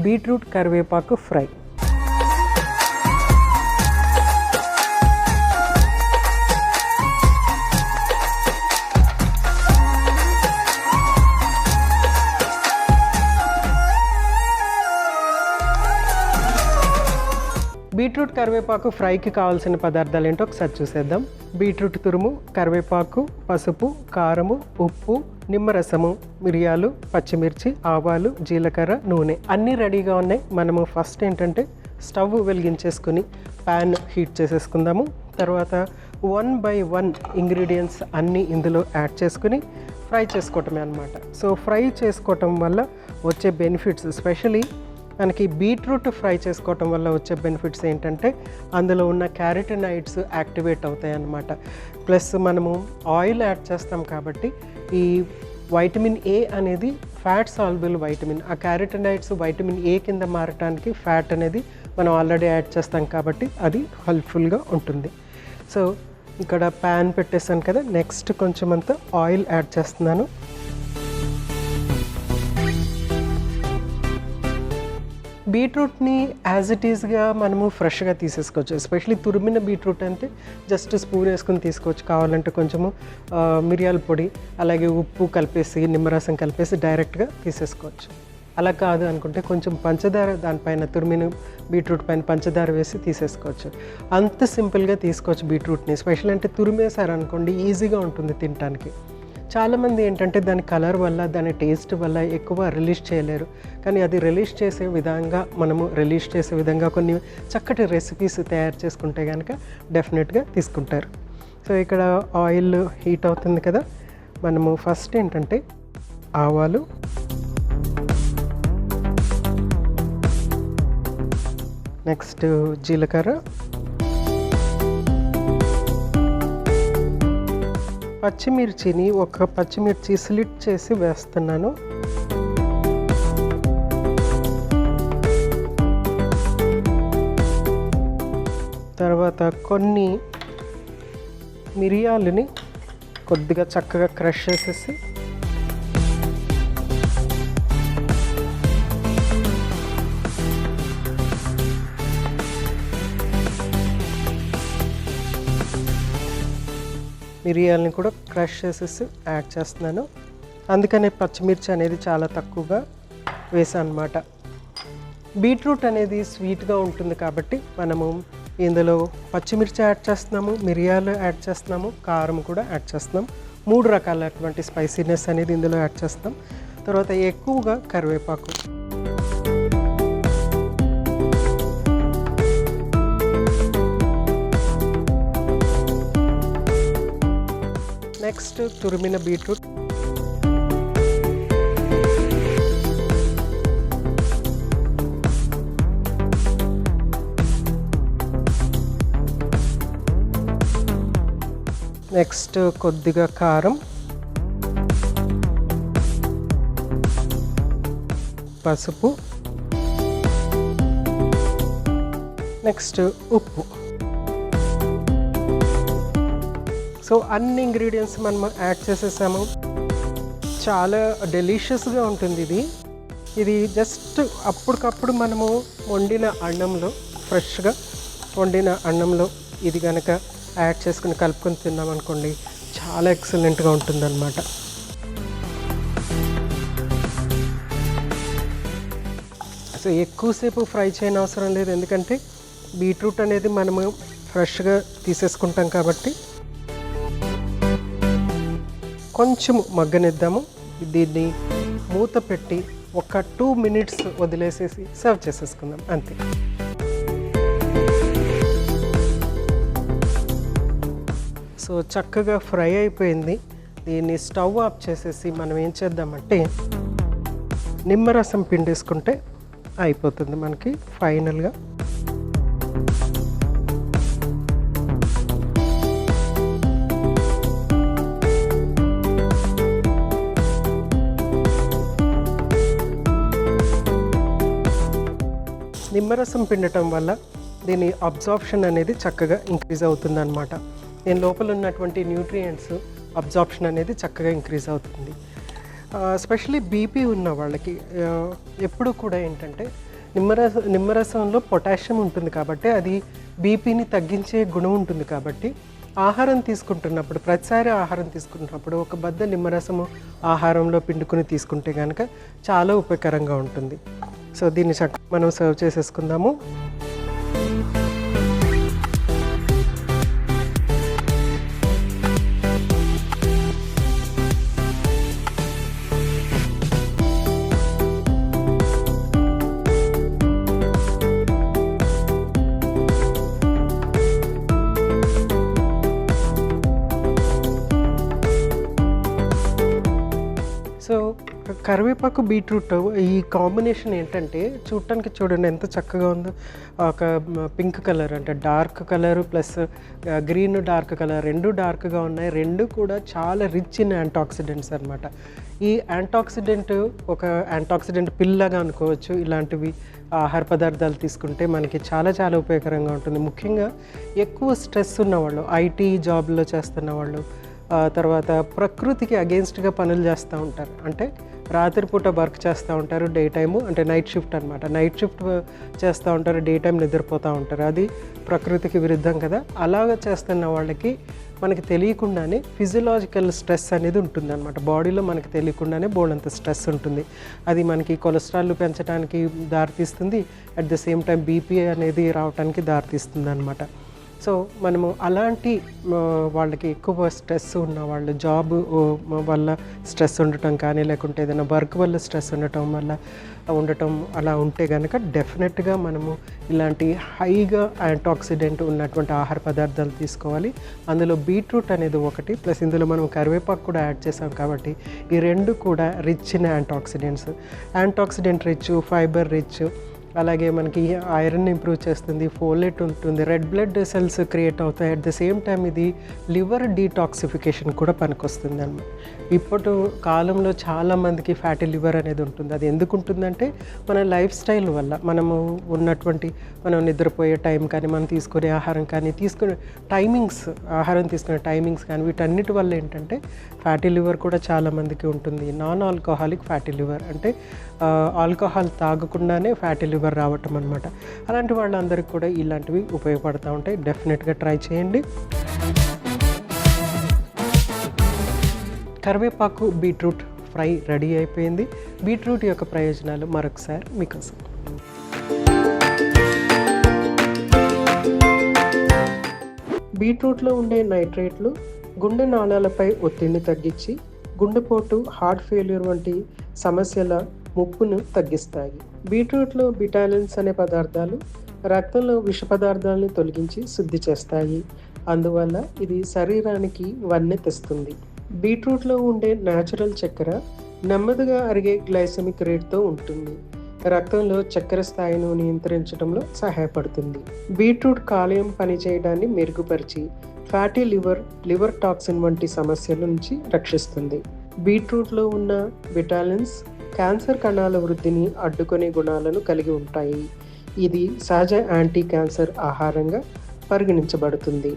Beetroot కరివేపాకు fry. Beetroot కరివేపాకు ఫ్రైకి కావాల్సిన పదార్థాలు ఏంటో ఒకసారి చూసేద్దాం. బీట్రూట్ తురుము, కరివేపాకు, పసుపు, కారము, ఉప్పు, నిమ్మరసము, మిరియాలు, పచ్చిమిర్చి, ఆవాలు, జీలకర్ర, నూనె అన్నీ రెడీగా ఉన్నాయి. మనము ఫస్ట్ ఏంటంటే స్టవ్ వెలిగించేసుకుని ప్యాన్ హీట్ చేసేసుకుందాము. తర్వాత 1/1 ఇంగ్రీడియంట్స్ అన్నీ ఇందులో యాడ్ చేసుకుని ఫ్రై చేసుకోవటమే అనమాట. సో ఫ్రై చేసుకోవటం వల్ల వచ్చే బెనిఫిట్స్, ఎస్పెషలీ మనకి బీట్రూట్ ఫ్రై చేసుకోవటం వల్ల వచ్చే బెనిఫిట్స్ ఏంటంటే అందులో ఉన్న క్యారటినాయిడ్స్ యాక్టివేట్ అవుతాయి అన్నమాట. ప్లస్ మనము ఆయిల్ యాడ్ చేస్తాం కాబట్టి ఈ వైటమిన్ ఏ అనేది ఫ్యాట్ సాల్బుల్ వైటమిన్. ఆ క్యారటినాయిడ్స్ వైటమిన్ ఏ కింద మారటానికి ఫ్యాట్ అనేది మనం ఆల్రెడీ యాడ్ చేస్తాం కాబట్టి అది హెల్ప్ఫుల్గా ఉంటుంది. సో ఇక్కడ ప్యాన్ పెట్టేసాను కదా, నెక్స్ట్ కొంచెం అంతా ఆయిల్ యాడ్ చేస్తున్నాను. బీట్రూట్ని యాజ్ ఇట్ ఈస్గా మనము ఫ్రెష్గా తీసేసుకోవచ్చు. ఎస్పెషలీ తురిమిన బీట్రూట్ అంటే జస్ట్ స్పూన్ వేసుకుని తీసుకోవచ్చు. కావాలంటే కొంచెము మిరియాల పొడి అలాగే ఉప్పు కలిపేసి నిమ్మరసం కలిపేసి డైరెక్ట్గా తీసేసుకోవచ్చు. అలా కాదు అనుకుంటే కొంచెం పంచదార దానిపైన, తురిమిన బీట్రూట్ పైన పంచదార వేసి తీసేసుకోవచ్చు. అంత సింపుల్గా తీసుకోవచ్చు బీట్రూట్ని. స్పెషల్ అంటే తురిమేశారనుకోండి ఈజీగా ఉంటుంది తినడానికి. చాలామంది ఏంటంటే దాని కలర్ వల్ల, దాని టేస్ట్ వల్ల ఎక్కువ రిలీజ్ చేయలేరు. కానీ అది రిలీజ్ చేసే విధంగా కొన్ని చక్కటి రెసిపీస్ తయారు చేసుకుంటే కనుక డెఫినెట్గా తీసుకుంటారు. సో ఇక్కడ ఆయిల్ హీట్ అవుతుంది కదా, మనము ఫస్ట్ ఏంటంటే ఆవాలు, నెక్స్ట్ జీలకర్ర, పచ్చిమిర్చిని ఒక పచ్చిమిర్చి స్లిట్ చేసి వేస్తున్నాను. తర్వాత కొన్ని మిరియాలని కొద్దిగా చక్కగా క్రష్ చేసేసి, మిరియాలని కూడా క్రష్ చేసేసి యాడ్ చేస్తున్నాను. అందుకనే పచ్చిమిర్చి అనేది చాలా తక్కువగా వేసాను అన్నమాట. బీట్రూట్ అనేది స్వీట్గా ఉంటుంది కాబట్టి మనము ఇందులో పచ్చిమిర్చి యాడ్ చేస్తున్నాము, మిరియాలు యాడ్ చేస్తున్నాము, కారం కూడా యాడ్ చేస్తున్నాం. 3 రకాలైనటువంటి స్పైసీనెస్ అనేది ఇందులో యాడ్ చేస్తాం. తర్వాత ఎక్కువగా కరివేపాకు, నెక్స్ట్ తురిమిన బీట్రూట్, నెక్స్ట్ కొద్దిగా కారం, పసుపు, నెక్స్ట్ ఉప్పు. సో అన్ని ఇంగ్రీడియంట్స్ మనం యాడ్ చేసేసాము. చాలా డెలిషియస్గా ఉంటుంది ఇది జస్ట్ అప్పటికప్పుడు మనము వండిన అన్నంలో, ఫ్రెష్గా వండిన అన్నంలో ఇది కనుక యాడ్ చేసుకుని కలుపుకొని తిన్నామనుకోండి చాలా ఎక్సలెంట్గా ఉంటుందన్నమాట. సో ఎక్కువసేపు ఫ్రై చేయని అవసరం లేదు, ఎందుకంటే బీట్రూట్ అనేది మనము ఫ్రెష్గా తీసేసుకుంటాం కాబట్టి. కొంచెం మగ్గనిద్దాము. దీన్ని మూత పెట్టి ఒక 2 minutes వదిలేసేసి సర్వ్ చేసేసుకుందాం, అంతే. సో చక్కగా ఫ్రై అయిపోయింది. దీన్ని స్టవ్ ఆఫ్ చేసేసి మనం ఏం చేద్దామంటే నిమ్మరసం పిండేసుకుంటే అయిపోతుంది మనకి ఫైనల్గా. నిమ్మరసం పిండటం వల్ల దీని అబ్జార్ప్షన్ అనేది చక్కగా ఇంక్రీజ్ అవుతుందన్నమాట. దీని లోపల ఉన్నటువంటి న్యూట్రియంట్స్ అబ్జార్ప్షన్ అనేది చక్కగా ఇంక్రీజ్ అవుతుంది. ఎస్పెషల్లీ బీపీ ఉన్న వాళ్ళకి ఎప్పుడు కూడా ఏంటంటే నిమ్మరసంలో పొటాషియం ఉంటుంది కాబట్టి అది బీపీని తగ్గించే గుణం ఉంటుంది కాబట్టి ఆహారం తీసుకుంటున్నప్పుడు ప్రతిసారి ఆహారం తీసుకుంటున్నప్పుడు ఒక బద్ద నిమ్మరసము ఆహారంలో పిండుకుని తీసుకుంటే కనుక చాలా ఉపయోగకరంగా ఉంటుంది. సో దీన్ని చక్కగా మనం సర్వ్ చేసేసుకుందాము. సో కరివేపాకు బీట్రూట్ ఈ కాంబినేషన్ ఏంటంటే చూడటానికి చూడండి ఎంత చక్కగా ఉందో. ఒక పింక్ కలర్ అంటే dark colour plus green dark colour రెండు డార్క్గా ఉన్నాయి. రెండు కూడా చాలా రిచ్ ఇన్ యాంటాక్సిడెంట్స్ అనమాట. ఈ యాంటాక్సిడెంట్ ఒక యాంటాక్సిడెంట్ పిల్లగా అనుకోవచ్చు. ఇలాంటివి ఆహార పదార్థాలు తీసుకుంటే మనకి చాలా చాలా ఉపయోగకరంగా ఉంటుంది. ముఖ్యంగా ఎక్కువ స్ట్రెస్ ఉన్నవాళ్ళు, ఐటీ జాబ్లో చేస్తున్న వాళ్ళు, తర్వాత ప్రకృతికి అగెయిన్స్ట్గా పనులు చేస్తూ ఉంటారు. అంటే రాత్రిపూట వర్క్ చేస్తూ ఉంటారు, డే టైము అంటే నైట్ షిఫ్ట్ అనమాట. నైట్ షిఫ్ట్ చేస్తూ ఉంటారు, డే టైం నిద్రపోతూ ఉంటారు. అది ప్రకృతికి విరుద్ధం కదా. అలాగ చేస్తున్న వాళ్ళకి మనకి తెలియకుండానే ఫిజియలాజికల్ స్ట్రెస్ అనేది ఉంటుందన్నమాట. బాడీలో మనకి తెలియకుండానే బోల్డంత స్ట్రెస్ ఉంటుంది. అది మనకి కొలెస్ట్రాల్ పెంచడానికి దారితీస్తుంది, at the same time BP అనేది రావడానికి దారితీస్తుంది అనమాట. సో మనము అలాంటి వాళ్ళకి ఎక్కువ స్ట్రెస్ ఉన్న వాళ్ళు, జాబ్ వల్ల స్ట్రెస్ ఉండటం కానీ లేకుంటే ఏదైనా వర్క్ వల్ల స్ట్రెస్ ఉండటం అలా ఉంటే కనుక డెఫినెట్గా మనము ఇలాంటి హైగా యాంటాక్సిడెంట్ ఉన్నటువంటి ఆహార పదార్థాలు తీసుకోవాలి. అందులో బీట్రూట్ అనేది ఒకటి, ప్లస్ ఇందులో మనం కరివేపాకు కూడా యాడ్ చేసాం కాబట్టి ఈ రెండు కూడా rich in antioxidant rich, fibre rich, అలాగే మనకి ఐరన్ ఇంప్రూవ్ చేస్తుంది, ఫోలేట్ ఉంటుంది, రెడ్ బ్లడ్ సెల్స్ క్రియేట్ అవుతాయి. అట్ ద సేమ్ టైం ఇది లివర్ డీటాక్సిఫికేషన్ కూడా పనికొస్తుంది అన్నమాట. ఇప్పటి కాలంలో చాలామందికి ఫ్యాటీ లివర్ అనేది ఉంటుంది. అది ఎందుకు ఉంటుందంటే మన లైఫ్ స్టైల్ వల్ల, మనం నిద్రపోయే టైం కానీ, మనం తీసుకునే ఆహారం కానీ, ఆహారం తీసుకునే టైమింగ్స్ కానీ, వీటన్నిటి వల్ల ఏంటంటే ఫ్యాటీ లివర్ కూడా చాలామందికి ఉంటుంది. నాన్ ఆల్కహాలిక్ ఫ్యాటీ లివర్ అంటే ఆల్కహాల్ తాగకుండానే ఫ్యాటీ లివర్ రావటం అనమాట. అలాంటి వాళ్ళందరికీ కూడా ఇలాంటివి ఉపయోగపడుతూ ఉంటాయి. డెఫినెట్గా ట్రై చేయండి. కరివేపాకు బీట్రూట్ ఫ్రై రెడీ అయిపోయింది. బీట్రూట్ యొక్క ప్రయోజనాలు మరొకసారి మీకోసం. బీట్రూట్లో ఉండే నైట్రేట్లు గుండె నాళాలపై ఒత్తిడిని తగ్గించి గుండెపోటు, హార్ట్ ఫెయిల్యూర్ వంటి సమస్యల ముప్పును తగ్గిస్తాయి. బీట్రూట్లో బిటాలిన్స్ అనే పదార్థాలు రక్తంలో విష పదార్థాలను తొలగించి శుద్ధి చేస్తాయి. అందువల్ల ఇది శరీరానికి వన్నె తెస్తుంది. బీట్రూట్లో ఉండే న్యాచురల్ చక్కెర నెమ్మదిగా అరిగే గ్లైసెమిక్ రేట్తో ఉంటుంది. రక్తంలో చక్కెర స్థాయిను నియంత్రించడంలో సహాయపడుతుంది. బీట్రూట్ కాలేయం పనిచేయడాన్ని మెరుగుపరిచి ఫ్యాటీ లివర్ టాక్సిన్ వంటి సమస్యల నుంచి రక్షిస్తుంది. బీట్రూట్లో ఉన్న విటాలిన్స్ క్యాన్సర్ కణాల వృద్ధిని అడ్డుకునే గుణాలను కలిగి ఉంటాయి. ఇది సహజ యాంటీ క్యాన్సర్ ఆహారంగా పరిగణించబడుతుంది.